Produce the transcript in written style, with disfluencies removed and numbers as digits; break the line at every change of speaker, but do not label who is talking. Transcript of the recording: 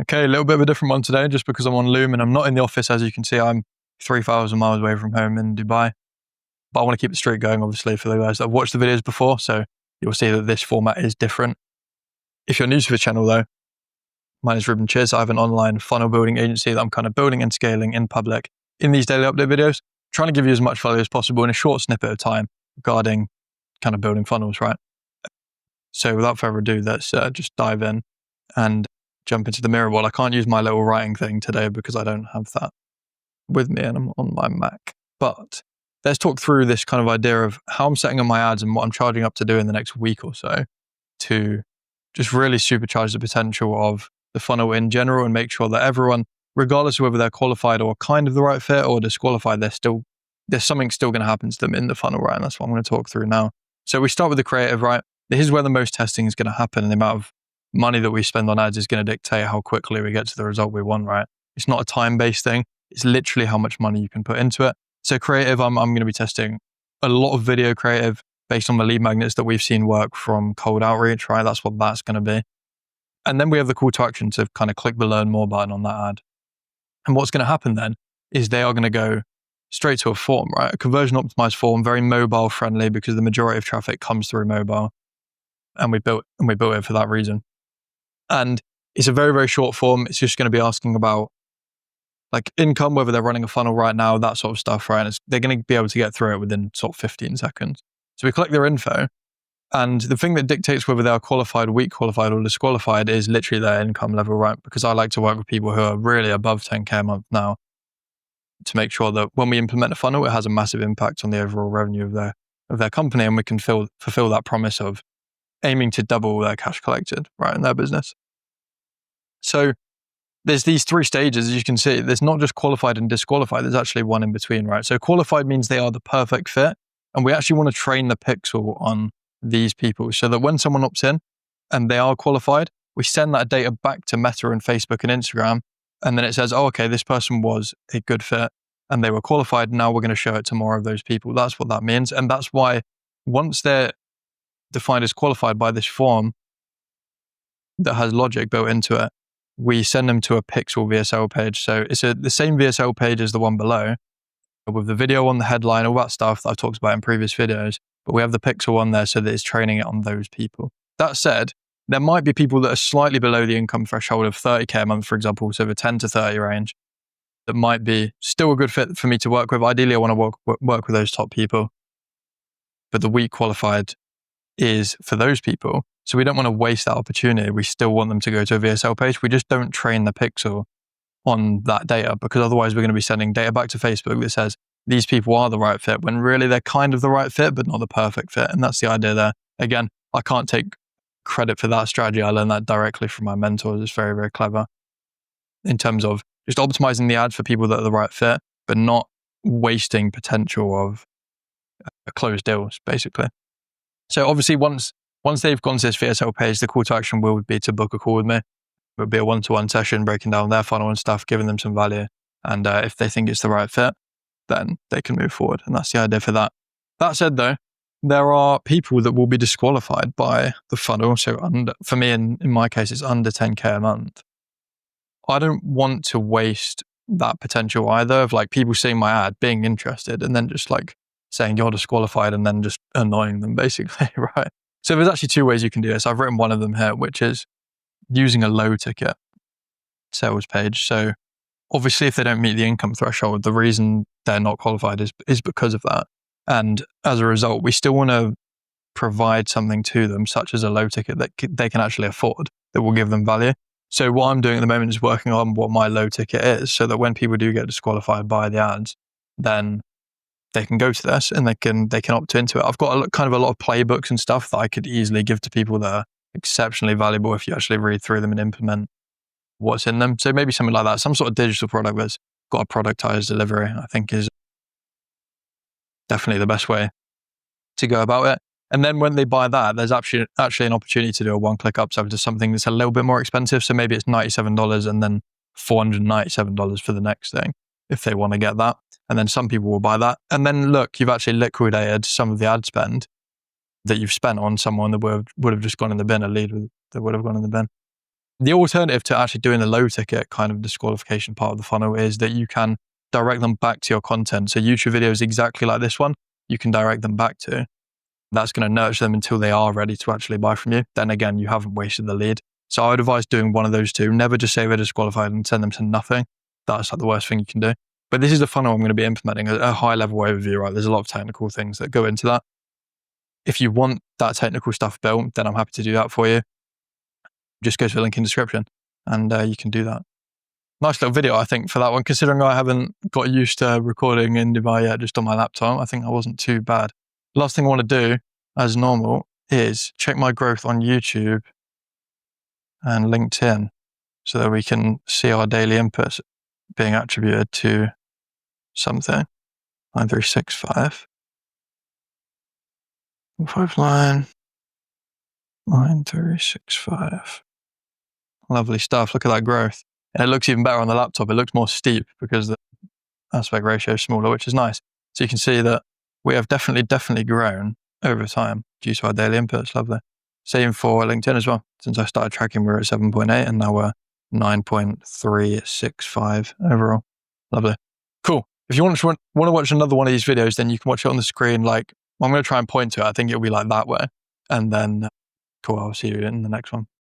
Okay, a little bit of a different one today just because I'm on Loom and I'm not in the office. As you can see, I'm 3,000 miles away from home in Dubai. But I want to keep the streak going, obviously, for the guys that have watched the videos before. So you'll see that this format is different. If you're new to the channel, though, my name is Reuben. Shears. I have an online funnel building agency that I'm kind of building and scaling in public in these daily update videos, trying to give you as much value as possible in a short snippet of time regarding kind of building funnels, right? So without further ado, let's just dive in and jump into the mirror wall. I can't use my little writing thing today because I don't have that with me and I'm on my Mac. But let's talk through this kind of idea of how I'm setting up my ads and what I'm charging up to do in the next week or so to just really supercharge the potential of the funnel in general and make sure that everyone, regardless of whether they're qualified or kind of the right fit or disqualified, there's something still going to happen to them in the funnel, right? And that's what I'm going to talk through now. So we start with the creative, right? Here's where the most testing is going to happen, and the amount of money that we spend on ads is going to dictate how quickly we get to the result we want, right? It's not a time-based thing. It's literally how much money you can put into it. So creative, I'm going to be testing a lot of video creative based on the lead magnets that we've seen work from cold outreach, right? That's what that's going to be. And then we have the call to action to kind of click the learn more button on that ad. And what's going to happen then is they are going to go straight to a form, right? A conversion optimized form, very mobile friendly because the majority of traffic comes through mobile. And we built it for that reason. And it's a very, very short form. It's just going to be asking about like income, whether they're running a funnel right now, that sort of stuff, right? And they're going to be able to get through it within sort of 15 seconds. So we collect their info. And the thing that dictates whether they are qualified, weak qualified, or disqualified is literally their income level, right? Because I like to work with people who are really above 10K a month now to make sure that when we implement a funnel, it has a massive impact on the overall revenue of their company, and we can fulfill that promise of aiming to double their cash collected, right, in their business. So there's these three stages, as you can see. There's not just qualified and disqualified. There's actually one in between, right? So qualified means they are the perfect fit, and we actually want to train the pixel on these people so that when someone opts in and they are qualified, we send that data back to Meta and Facebook and Instagram, and then it says, oh, okay, this person was a good fit and they were qualified. Now we're going to show it to more of those people. That's what that means. And that's why once they're defined as qualified by this form that has logic built into it, we send them to a pixel VSL page. So it's the same VSL page as the one below with the video on the headline, all that stuff that I've talked about in previous videos, but we have the pixel on there so that it's training it on those people. That said, there might be people that are slightly below the income threshold of 30K a month, for example, so the 10 to 30 range, that might be still a good fit for me to work with. Ideally, I want to work with those top people, but the weak qualified is for those people. So we don't want to waste that opportunity. We still want them to go to a VSL page. We just don't train the pixel on that data, because otherwise we're going to be sending data back to Facebook that says these people are the right fit when really they're kind of the right fit, but not the perfect fit. And that's the idea there. Again, I can't take credit for that strategy. I learned that directly from my mentors. It's very, very clever in terms of just optimizing the ads for people that are the right fit, but not wasting potential of closed deals, basically. So obviously once they've gone to this VSL page, the call to action will be to book a call with me. It would be a one-to-one session breaking down their funnel and stuff, giving them some value. And if they think it's the right fit, then they can move forward. And that's the idea for that. That said though, there are people that will be disqualified by the funnel. So for me, in my case, it's under 10K a month. I don't want to waste that potential either of like people seeing my ad, being interested, and then just like saying you're disqualified and then just annoying them basically, right? So there's actually two ways you can do this. I've written one of them here, which is using a low ticket sales page. So obviously if they don't meet the income threshold, the reason they're not qualified is because of that. And as a result, we still want to provide something to them, such as a low ticket that they can actually afford, that will give them value. So what I'm doing at the moment is working on what my low ticket is, so that when people do get disqualified by the ads, then they can go to this and they can opt into it. I've got kind of a lot of playbooks and stuff that I could easily give to people that are exceptionally valuable if you actually read through them and implement what's in them. So maybe something like that, some sort of digital product that's got a productized delivery, I think is definitely the best way to go about it. And then when they buy that, there's actually an opportunity to do a one-click upsell to something that's a little bit more expensive. So maybe it's $97 and then $497 for the next thing, if they want to get that. And then some people will buy that. And then look, you've actually liquidated some of the ad spend that you've spent on someone that would have just gone in the bin, a lead that would have gone in the bin. The alternative to actually doing the low ticket kind of disqualification part of the funnel is that you can direct them back to your content. So YouTube videos exactly like this one, you can direct them back to. That's going to nurture them until they are ready to actually buy from you. Then again, you haven't wasted the lead. So I would advise doing one of those two. Never just say they're disqualified and send them to nothing. That's like the worst thing you can do. But this is the funnel I'm going to be implementing, a high level overview, right? There's a lot of technical things that go into that. If you want that technical stuff built, then I'm happy to do that for you. Just go to the link in the description and you can do that. Nice little video, I think, for that one, considering I haven't got used to recording in Dubai yet, just on my laptop. I think I wasn't too bad. Last thing I want to do, as normal, is check my growth on YouTube and LinkedIn so that we can see our daily inputs being attributed to something. 9365. 59. 9365. Lovely stuff. Look at that growth. And it looks even better on the laptop. It looks more steep because the aspect ratio is smaller, which is nice. So you can see that we have definitely grown over time due to our daily inputs. Lovely. Same for LinkedIn as well. Since I started tracking, we're at 7.8 and now we're 9.365 overall. Lovely. Cool. If you want to watch another one of these videos, then you can watch it on the screen. Like, I'm going to try and point to it. I think it'll be like that way. And then, cool, I'll see you in the next one.